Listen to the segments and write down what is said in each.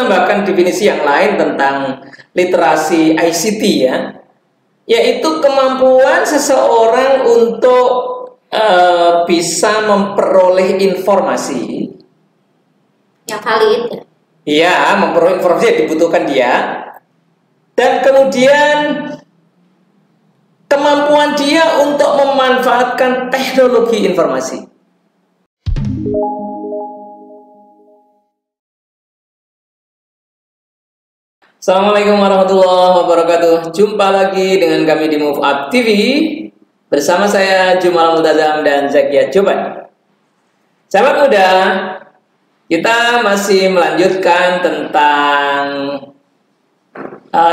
menambahkan definisi yang lain tentang literasi ICT ya, yaitu kemampuan seseorang untuk bisa memperoleh informasi yang valid. Ya, memperoleh informasi yang dibutuhkan dia, dan kemudian kemampuan dia untuk memanfaatkan teknologi informasi. Assalamualaikum warahmatullahi wabarakatuh. Jumpa lagi dengan kami di Move Up TV bersama saya Jumal Multazam dan Zakia Coba. Sahabat muda, kita masih melanjutkan tentang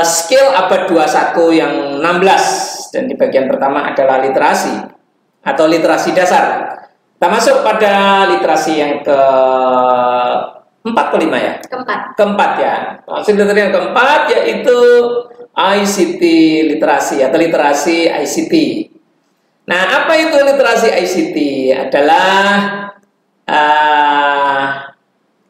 skill abad 21 yang 16, dan di bagian pertama adalah literasi atau literasi dasar. Kita masuk pada literasi yang keempat kelima ya? Keempat ya. Maksud literasi yang keempat yaitu ICT literasi atau literasi ICT. Nah, apa itu literasi ICT? Adalah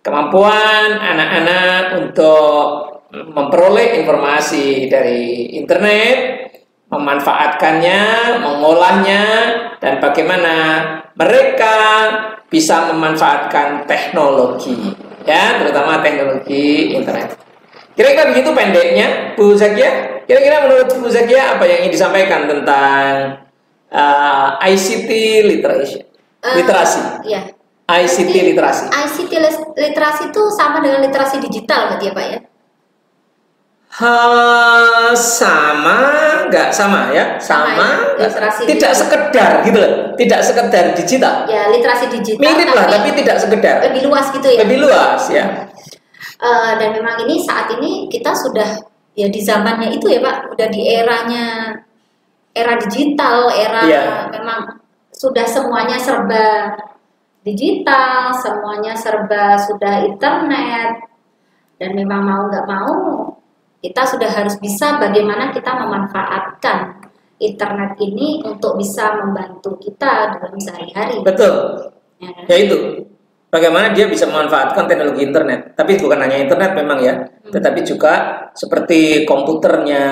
kemampuan anak-anak untuk memperoleh informasi dari internet, memanfaatkannya, mengolahnya, dan bagaimana mereka bisa memanfaatkan teknologi, ya, terutama teknologi internet. Kira-kira begitu pendeknya, Bu Zakia. Kira-kira menurut Bu Zakia apa yang ingin disampaikan tentang ICT literasi? Ya. ICT literasi. ICT literasi itu sama dengan literasi digital berarti ya Pak ya? Sama, nggak sama ya? Sama, literasi tidak digital. Sekedar gitu loh, tidak sekedar digital. Ya, literasi digital. Mirip lah, tapi tidak sekedar. Lebih luas gitu ya? Lebih luas ya. Dan memang ini saat ini kita sudah ya di zamannya itu ya Pak, udah di era digital, memang sudah semuanya serba digital, semuanya serba sudah internet, dan memang mau nggak mau kita sudah harus bisa bagaimana kita memanfaatkan internet ini untuk bisa membantu kita dalam sehari-hari. Betul. Ya itu. Bagaimana dia bisa memanfaatkan teknologi internet. Tapi bukan hanya internet memang ya, tetapi juga seperti komputernya,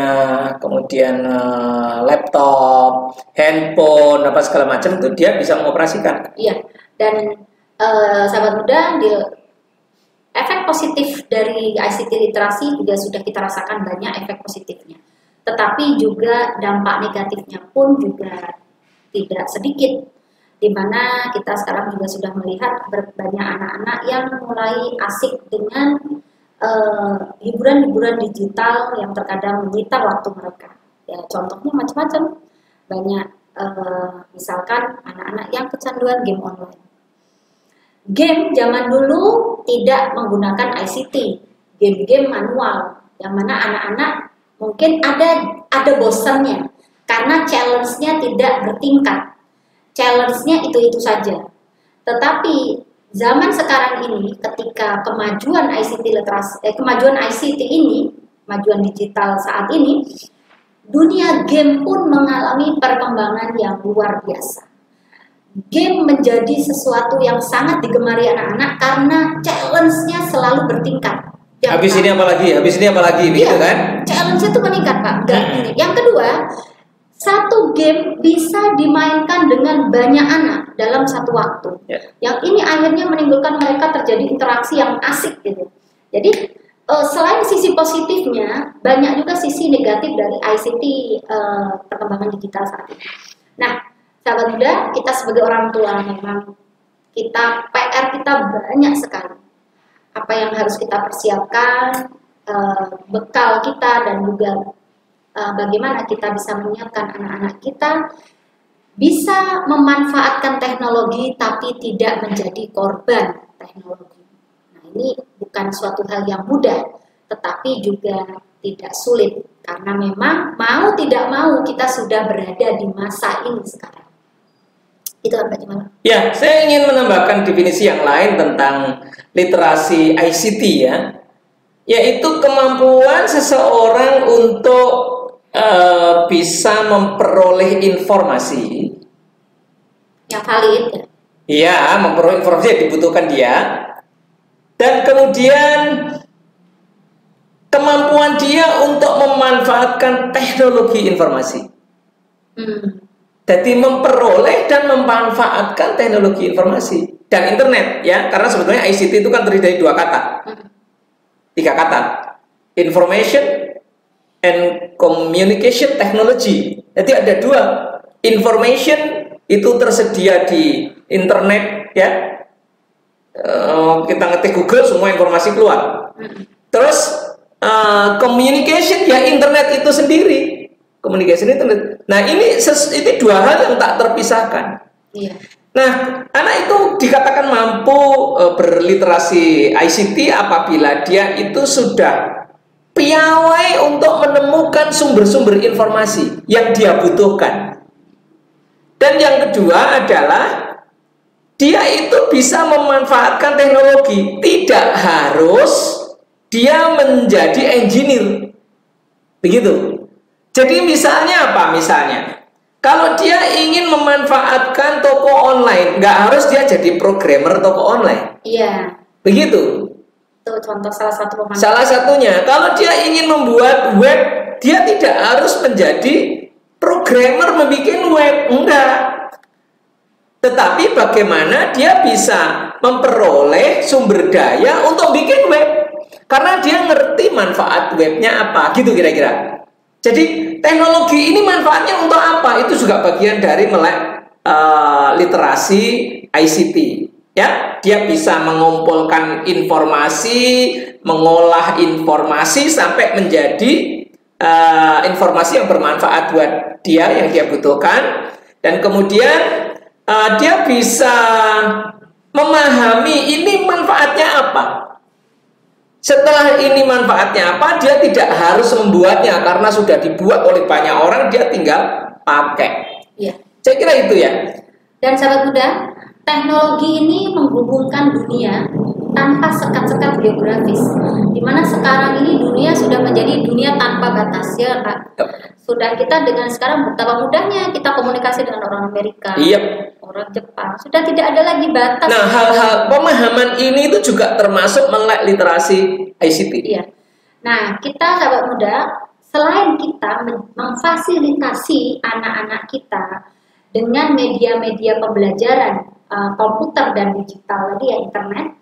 kemudian laptop, handphone, apa segala macam itu dia bisa mengoperasikan. Iya. Dan sahabat muda, efek positif dari ICT literasi juga sudah kita rasakan banyak efek positifnya. Tetapi juga dampak negatifnya pun juga tidak sedikit, di mana kita sekarang juga sudah melihat banyak anak-anak yang mulai asik dengan hiburan-hiburan digital yang terkadang menyita waktu mereka. Ya, contohnya macam-macam. Banyak misalkan anak-anak yang kecanduan game online. Game zaman dulu tidak menggunakan ICT, game-game manual, yang mana anak-anak mungkin ada bosannya karena challenge-nya tidak bertingkat, challenge-nya itu saja. Tetapi zaman sekarang ini, ketika kemajuan ICT ini, kemajuan digital saat ini, dunia game pun mengalami perkembangan yang luar biasa. Game menjadi sesuatu yang sangat digemari anak-anak karena challenge-nya selalu bertingkat. Habis ini apa lagi, begitu kan? Challenge itu meningkat Pak. Yang kedua, satu game bisa dimainkan dengan banyak anak dalam satu waktu. Yang ini akhirnya menimbulkan mereka terjadi interaksi yang asik gitu. Jadi selain sisi positifnya, banyak juga sisi negatif dari ICT perkembangan digital saat ini. Nah, sahabat muda, kita sebagai orang tua memang PR kita banyak sekali. Apa yang harus kita persiapkan, bekal kita, dan juga bagaimana kita bisa menyiapkan anak-anak kita bisa memanfaatkan teknologi tapi tidak menjadi korban teknologi. Nah, ini bukan suatu hal yang mudah, tetapi juga tidak sulit, karena memang mau tidak mau kita sudah berada di masa ini sekarang. Itu apa Jumal? Ya, saya ingin menambahkan definisi yang lain tentang literasi ICT ya, yaitu kemampuan seseorang untuk bisa memperoleh informasi yang valid. Ya, memperoleh informasi yang dibutuhkan dia, dan kemudian kemampuan dia untuk memanfaatkan teknologi informasi. Jadi memperoleh dan memanfaatkan teknologi informasi dan internet, ya, karena sebetulnya ICT itu kan terdiri dari 2 kata, 3 kata, information and communication technology. Jadi ada 2, information itu tersedia di internet, ya, kita ngetik Google semua informasi keluar. Terus communication, ya, internet itu sendiri. Communication internet. Nah, ini 2 hal yang tak terpisahkan. Iya. Nah, anak itu dikatakan mampu berliterasi ICT apabila dia itu sudah piawai untuk menemukan sumber-sumber informasi yang dia butuhkan. Dan yang kedua adalah dia itu bisa memanfaatkan teknologi. Tidak harus dia menjadi engineer. Begitu. Jadi misalnya apa? Misalnya, kalau dia ingin memanfaatkan toko online, nggak harus dia jadi programmer toko online. Iya. Begitu. Itu contoh salah satu pemanfaatan. Salah satunya, kalau dia ingin membuat web, dia tidak harus menjadi programmer membuat web. Enggak. Tetapi bagaimana dia bisa memperoleh sumber daya untuk bikin web. Karena dia ngerti manfaat webnya apa. Gitu kira-kira. Jadi teknologi ini manfaatnya untuk apa? Itu juga bagian dari melek literasi ICT. Ya, dia bisa mengumpulkan informasi, mengolah informasi sampai menjadi informasi yang bermanfaat buat dia yang dia butuhkan, dan kemudian dia bisa memahami ini manfaatnya apa. Setelah ini manfaatnya apa, dia tidak harus membuatnya karena sudah dibuat oleh banyak orang, dia tinggal pakai. Iya. Saya kira itu ya. Dan sahabat muda, teknologi ini menghubungkan dunia tanpa sekat-sekat geografis. Dimana sekarang ini dunia sudah menjadi dunia tanpa batas, ya Pak. Sudah kita dengan sekarang betapa mudahnya kita komunikasi dengan orang Amerika, orang Jepang. Sudah tidak ada lagi batas. Nah, hal-hal pemahaman ini itu juga termasuk melek literasi ICT. Iya. Nah, kita sahabat muda, selain kita memfasilitasi anak-anak kita dengan media-media pembelajaran komputer dan digital tadi, ya, internet,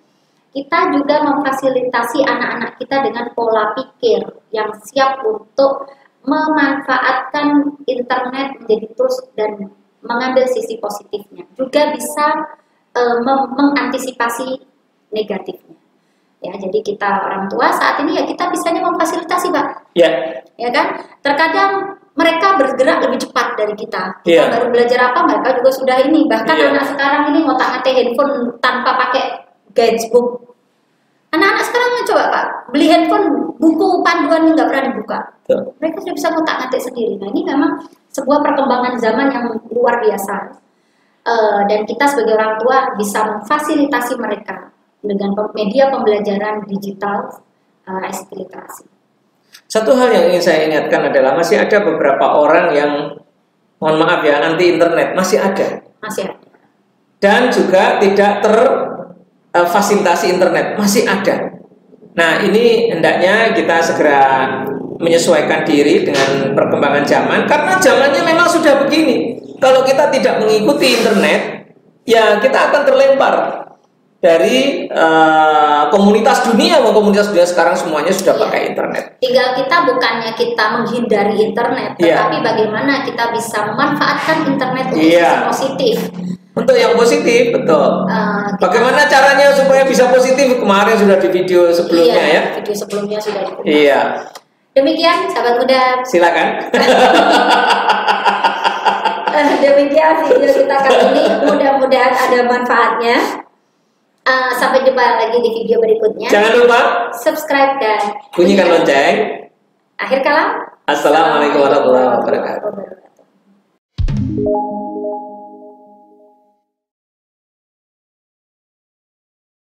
kita juga memfasilitasi anak-anak kita dengan pola pikir yang siap untuk memanfaatkan internet menjadi tools dan mengambil sisi positifnya, juga bisa mengantisipasi negatifnya. Ya, jadi kita orang tua saat ini ya kita bisanya memfasilitasi, Pak. Ya. Ya kan? Terkadang mereka bergerak lebih cepat dari kita. Kita baru belajar apa, mereka juga sudah ini. Bahkan anak sekarang ini ngotak-ngatik handphone tanpa pakai guidebook. Anak-anak sekarang coba, Pak, beli handphone, buku panduan nggak pernah dibuka. Mereka sudah bisa ngotak-ngatik sendiri. Nah, ini memang sebuah perkembangan zaman yang luar biasa. Dan kita sebagai orang tua bisa memfasilitasi mereka dengan media pembelajaran digital ICT literasi. Satu hal yang ingin saya ingatkan adalah masih ada beberapa orang yang, mohon maaf ya, anti internet, masih ada. Masih ada. Dan juga tidak terfasilitasi internet, masih ada. Nah, ini hendaknya kita segera menyesuaikan diri dengan perkembangan zaman, karena zamannya memang sudah begini. Kalau kita tidak mengikuti internet, ya kita akan terlempar dari komunitas dunia. Komunitas dunia sekarang semuanya sudah pakai internet. Tinggal kita bukannya kita menghindari internet, tetapi bagaimana kita bisa memanfaatkan internet untuk sisi positif. Untuk yang positif, betul. Bagaimana caranya supaya bisa positif? Kemarin sudah di video sebelumnya, ya. Video sebelumnya sudah dikupas. Iya. Demikian, sahabat muda. Silakan. Demikian video kita kali ini. Mudah-mudahan ada manfaatnya. Sampai jumpa lagi di video berikutnya. Jangan lupa subscribe dan bunyikan lonceng. Akhir kalam. Assalamualaikum warahmatullahi wabarakatuh.